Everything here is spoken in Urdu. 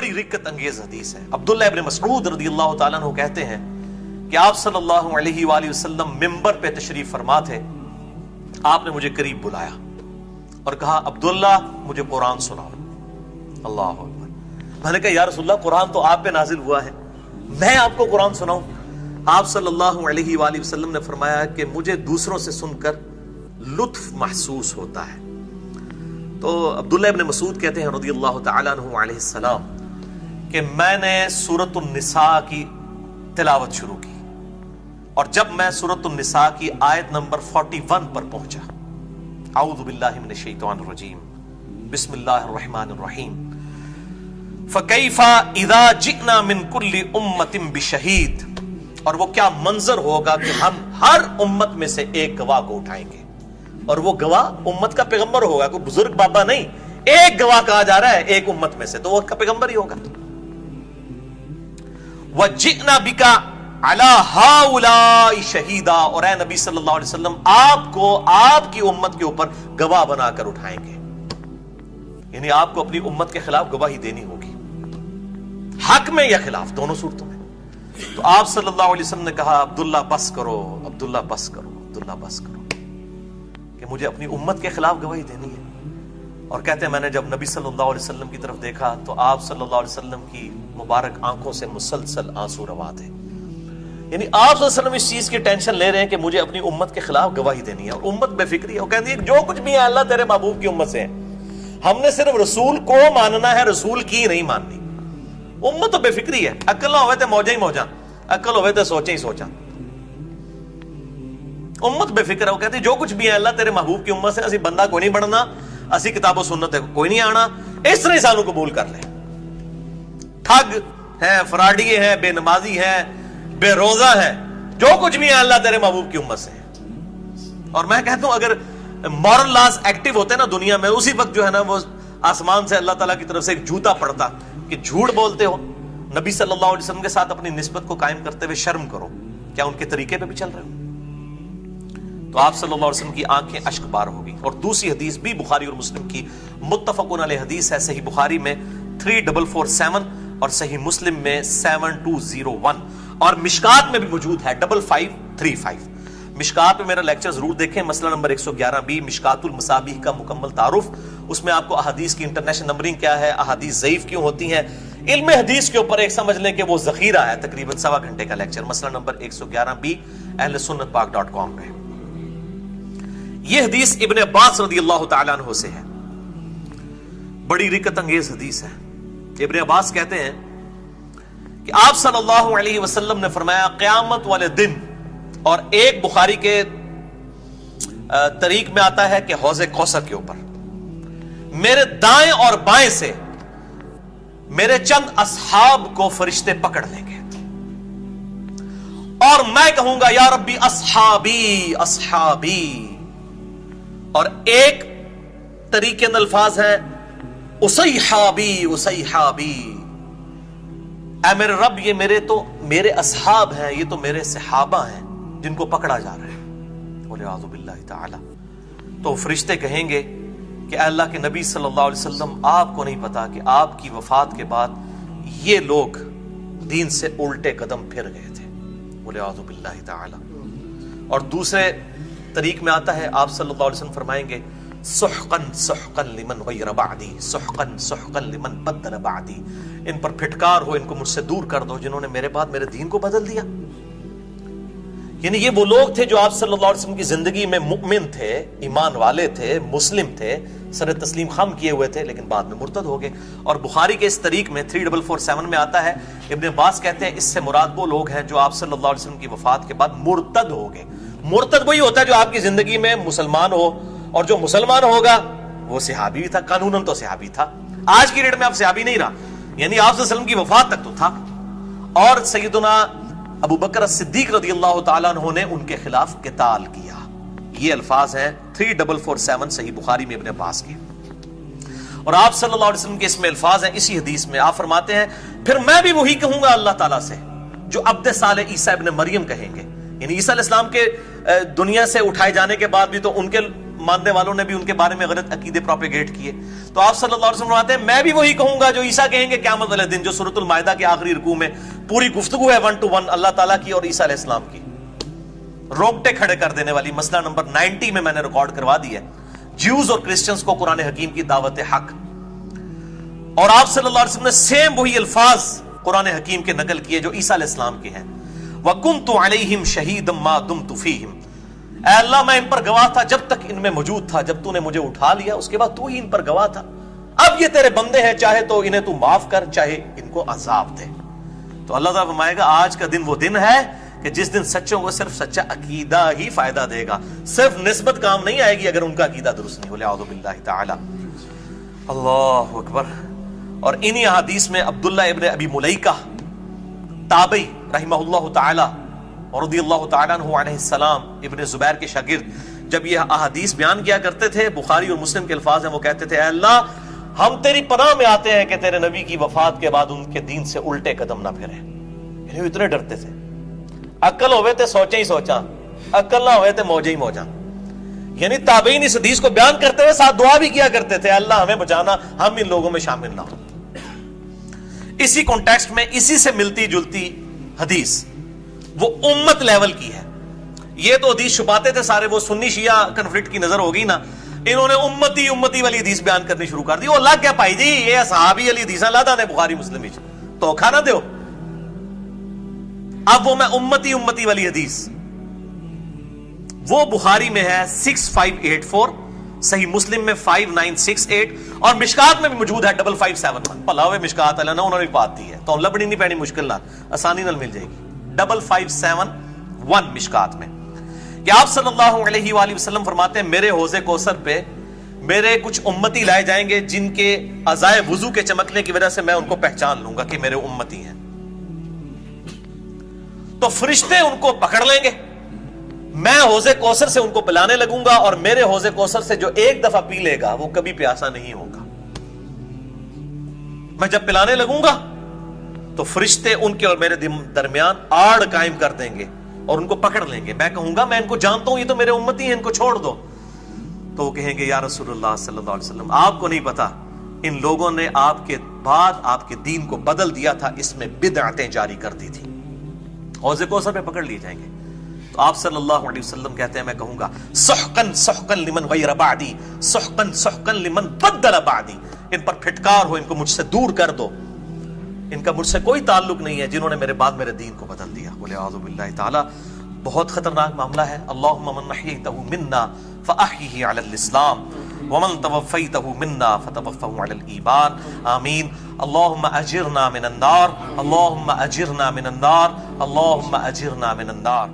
بڑی رکت انگیز حدیث ہے. عبداللہ ابن مسعود رضی اللہ تعالیٰ عنہ کہتے ہیں کہ آپ صلی اللہ علیہ وآلہ وسلم ممبر پہ تشریف فرما تھے. آپ نے مجھے قریب بلایا اور کہا عبداللہ مجھے قرآن سناؤ. اللہ اکبر. میں نے کہا یا رسول اللہ قرآن تو آپ پہ نازل ہوا ہے, میں آپ کو قرآن سناؤں؟ آپ صلی اللہ علیہ وآلہ وسلم نے فرمایا کہ مجھے دوسروں سے سن کر لطف محسوس ہوتا ہے. تو عبداللہ ابن مسعود کہتے ہیں رضی اللہ تعالیٰ عنہ علیہ السلام کہ میں نے سورۃ النساء کی تلاوت شروع کی, اور جب میں سورۃ النساء کی آیت نمبر 41 پر پہنچا, اعوذ باللہ من الشیطان الرجیم بسم اللہ الرحمن الرحیم فَكَيْفَ إِذَا جِئْنَا مِن كُلِّ أُمَّةٍ بِشَهِيدٍ, اور وہ کیا منظر ہوگا کہ ہم ہر امت میں سے ایک گواہ کو اٹھائیں گے, اور وہ گواہ امت کا پیغمبر ہوگا, کوئی بزرگ بابا نہیں, ایک گواہ کہا جا رہا ہے ایک امت میں سے, تو وہ کا پیغمبر ہی ہوگا. وَجِئْنَا بِكَ عَلَى هَؤُلَاءِ شَهِيدًا, اور اے نبی صلی اللہ علیہ وسلم آپ کو آپ کی امت کے اوپر گواہ بنا کر اٹھائیں گے. یعنی آپ کو اپنی امت کے خلاف گواہی دینی ہوگی, حق میں یا خلاف, دونوں صورتوں میں. تو آپ صلی اللہ علیہ وسلم نے کہا عبداللہ بس کرو, عبداللہ بس کرو, عبداللہ بس کرو, کہ مجھے اپنی امت کے خلاف گواہی دینی ہے. اور کہتے ہیں میں نے جب نبی صلی اللہ علیہ وسلم کی طرف دیکھا تو آپ صلی اللہ علیہ وسلم کی مبارک آنکھوں سے مسلسل آنسو روا تھے. یعنی آپ صلی اللہ علیہ وسلم اس چیز کی ٹینشن لے رہے ہیں کہ مجھے اپنی امت کے خلاف گواہی دینی ہے, اور امت بے فکری ہے. وہ کہتی ہے جو کچھ بھی ہے اللہ تیرے محبوب کی امت سے ہے, ہم نے صرف رسول کو ماننا ہے, رسول کی نہیں ماننی. امت تو بے فکری ہے, عقل نہ ہوئے تے موجہ ہی موجہ, عقل ہوئے تے سوچیں ہی سوچا. امت بے فکر ہے. وہ کہتے ہیں جو کچھ بھی ہے اللہ تیرے محبوب کی امت سے, اسی بندہ کوئی نہیں بڑھنا, اسی کتاب و سنت ہے کوئی نہیں آنا, اس طرح انسانوں قبول کر لے. ٹھگ ہے, فراڈی ہے, بے نمازی ہے, بے روزہ ہے, جو کچھ بھی ہے اللہ تیرے محبوب کی امت سے ہے. اور میں کہتا ہوں اگر مورل لاز ایکٹیو ہوتے نا دنیا میں, اسی وقت جو ہے نا وہ آسمان سے اللہ تعالیٰ کی طرف سے ایک جوتا پڑتا کہ جھوٹ بولتے ہو, نبی صلی اللہ علیہ وسلم کے ساتھ اپنی نسبت کو قائم کرتے ہوئے شرم کرو, کیا ان کے طریقے پہ بھی چل رہے ہو؟ تو آپ صلی اللہ علیہ وسلم کی آنکھیں اشک بار ہوگی. اور دوسری حدیث بھی بخاری اور مسلم کی متفقون علیہ حدیث ہے, صحیح بخاری میں 3447 اور صحیح مسلم میں 7201, اور مشکات میں بھی موجود ہے 5535. مشکات میں میرا لیکچر ضرور دیکھیں, مسئلہ نمبر 111b مشکات المصابیح کا مکمل تعارف. اس میں آپ کو احادیث کی انٹرنیشنل نمبرنگ کیا ہے, احادیث ضعیف کیوں ہوتی ہیں, علم حدیث کے اوپر ایک سمجھ لیں کہ وہ ذخیرہ ہے, تقریباً 1.25 گھنٹے کا لیکچر, مسئلہ نمبر 111b ahlsunnatpak.com پہ. یہ حدیث ابن عباس رضی اللہ تعالیٰ عنہ سے ہے, بڑی رکت انگیز حدیث ہے. ابن عباس کہتے ہیں کہ آپ صلی اللہ علیہ وسلم نے فرمایا قیامت والے دن, اور ایک بخاری کے طریق میں آتا ہے کہ حوض کوثر کے اوپر میرے دائیں اور بائیں سے میرے چند اصحاب کو فرشتے پکڑ لیں گے, اور میں کہوں گا یا ربی اصحابی اصحابی, اور ایک طریقے اندر الفاظ ہیں اسیحابی اسیحابی, اے میرے رب یہ میرے اصحاب ہیں, یہ تو میرے صحابہ ہیں جن کو پکڑا جا رہا ہے. وَلِعَاذُ بِاللَّهِ تَعَالَى. تو فرشتے کہیں گے کہ اے اللہ کے نبی صلی اللہ علیہ وسلم, آپ کو نہیں پتا کہ آپ کی وفات کے بعد یہ لوگ دین سے الٹے قدم پھر گئے تھے. وَلِعَاذُ بِاللَّهِ تَعَالَى. اور دوسرے طریق میں آتا ہے آپ صلی اللہ علیہ وسلم فرمائیں گے سحقن سحقن لمن غیر بعدی, سحقن سحقن لمن بدل بعدی, ان پر پھٹکار ہو, ان کو مجھ سے دور کر دو جنہوں نے میرے بعد میرے دین کو بدل دیا. یعنی یہ وہ لوگ تھے جو آپ صلی اللہ علیہ وسلم کی زندگی میں مؤمن تھے, ایمان والے تھے, مسلم تھے, سر تسلیم خم کیے ہوئے تھے, لیکن بعد میں مرتد ہو گئے. اور بخاری کے اس طریق میں 3447 میں آتا ہے, ابن عباس کہتے ہیں اس سے مراد وہ لوگ ہیں جو آپ صلی اللہ علیہ وسلم کی وفات کے بعد مرتد ہو گئے. مرتد وہی ہوتا ہے جو آپ کی زندگی میں مسلمان ہو, اور جو مسلمان ہوگا وہ صحابی بھی تھا, قانوناً تو صحابی تھا, آج کی ڈیٹ میں آپ صحابی نہیں رہا, یعنی آپ صلی اللہ علیہ وسلم کی وفات تک تو تھا. اور سیدنا ابو بکر صدیق رضی اللہ تعالیٰ عنہ نے ان کے خلاف قتال کیا. یہ الفاظ ہیں 3447 صحیح بخاری میں ابن عباس کے. اور آپ صلی اللہ علیہ وسلم کے اس میں الفاظ ہیں اسی حدیث میں, آپ فرماتے ہیں پھر میں بھی وہی کہوں گا اللہ تعالیٰ سے جو عبد صالح عیسیٰ ابن مریم کہیں گے. یعنی عیسیٰ علیہ السلام کے دنیا سے اٹھائے جانے کے بعد بھی تو ان کے ماننے والوں نے بھی ان کے بارے میں غلط عقیدے پروپیگیٹ کیے. تو آپ صلی اللہ علیہ وسلم فرماتے ہیں میں بھی وہی کہوں گا جو عیسیٰ کہیں گے قیامت والے دن, جو سورۃ المائدہ کے آخری رکوع میں پوری گفتگو ہے 1 to 1 اللہ تعالیٰ کی اور عیسیٰ علیہ السلام کی, روکٹے کھڑے کر دینے والی. مسئلہ نمبر 90 میں نے ریکارڈ کروا دیا ہے, جیوز اور کرسچنز کو قرآن حکیم کی دعوت حق. اور آپ صلی اللہ علیہ وسلم نے سیم وہی الفاظ قرآن حکیم کے نقل کیے جو عیسیٰ علیہ السلام کے ہیں. وَكُنْتُ عَلَيْهِمْ شَهِيدًا مَا دُمْتُ فِيهِمْ, اے اللہ میں ان پر گواہ تھا جب تک ان میں موجود تھا, جب تو نے مجھے اٹھا لیا اس کے بعد تو ہی ان پر گواہ تھا. اب یہ تیرے بندے ہیں, چاہے تو انہیں تو معاف کر, چاہے ان کو عذاب دے. تو اللہ تعالیٰ فرمائے گا آج کا دن وہ دن ہے کہ جس دن سچوں کو صرف سچا عقیدہ ہی فائدہ دے گا, صرف نسبت کام نہیں آئے گی اگر ان کا عقیدہ درست نہیں ہو. اعوذ باللہ تعالی. اللہ اکبر. اور انہی احادیث میں عبداللہ ابن ابی ملیکہ تابعی رحمہ اللہ تعالی اور رضی اللہ تعالیٰ عنہ علیہ السلام, ابن زبیر کے شاگرد, جب یہ احادیث بیان کیا کرتے تھے, بخاری اور مسلم کے الفاظ ہیں, وہ کہتے تھے اے اللہ ہم تیری پناہ میں آتے ہیں کہ تیرے نبی کی وفات کے بعد ان کے دین سے الٹے قدم نہ پھریں. یعنی وہ اتنے ڈرتے تھے, عقل ہوئے تھے سوچیں ہی سوچاں, عقل نہ ہوئے تھے موجیں ہی موجاں. یعنی تابعین اس حدیث کو بیان کرتے ہوئے ساتھ دعا بھی کیا کرتے تھے اللہ ہمیں بچانا, ہم ان لوگوں میں شامل نہ ہوں. اسی کانٹیکسٹ میں اسی سے ملتی جلتی حدیث وہ امت لیول کی ہے. یہ تو حدیث چھپاتے تھے سارے, وہ سنی شیعہ کنفلکٹ کی نظر ہوگی نا, انہوں نے امتی والی حدیث بیان کرنی شروع کر دی. وہ لگ گیا پائی جی یہ صحابی والی حدیث لادا نے بخاری مسلم وچ دھوکھا نہ دیو. اب وہ میں امتی والی حدیث وہ بخاری میں ہے 6584, صحیح مسلم میں 5968 اور مشکات میں بھی موجود ہے 5571. بھلا ہوئے مشکات والا نا, انہوں نے بات دی ہے تو لبنی نہیں پینی مشکل نہ, آسانی نال مل جائے گی. 5571 مشکات میں کہ آپ صلی اللہ علیہ وآلہ وسلم فرماتے ہیں میرے حوض کوثر پہ میرے کچھ امتی لائے جائیں گے جن کے اعضائے وضو کے چمکنے کی وجہ سے میں ان کو پہچان لوں گا کہ میرے امتی ہیں. تو فرشتے ان کو پکڑ لیں گے, میں حوض کوثر سے ان کو پلانے لگوں گا, اور میرے حوض کوثر سے جو ایک دفعہ پی لے گا وہ کبھی پیاسا نہیں ہوگا. میں جب پلانے لگوں گا تو فرشتے ان کے اور میرے درمیان آڑ قائم کر دیں گے اور ان کو پکڑ لیں گے. میں کہوں گا میں ان کو جانتا ہوں, یہ تو میرے امتی ہیں, ان کو چھوڑ دو. تو وہ کہیں گے یا رسول اللہ صلی اللہ علیہ وسلم آپ کو نہیں پتا ان لوگوں نے آپ کے بعد آپ کے دین کو بدل دیا تھا, اس میں بدعتیں جاری کر دی تھی. حوض کوثر پہ پکڑ لیے جائیں گے. تو آپ صلی اللہ علیہ وسلم کہتے ہیں میں کہوں گا سحقن سحقن لمن غیر بعدی, سحقن سحقن لمن بدل بعدی, ان پر پھٹکار ہو, ان کو مجھ سے دور کر دو, ان کا مجھ سے کوئی تعلق نہیں ہے جنہوں نے میرے بعد میرے دین کو بدل دیا. بولے اعوذ باللہ تعالی. بہت خطرناک معاملہ ہے. اللہم من احییتہ منا فاحیہ علی الاسلام ومن توفیتہ منا فتوفہ علی الایمان, آمین. اللہم اجرنا من النار, اللہم اجرنا من النار, اللہم اجرنا من النار.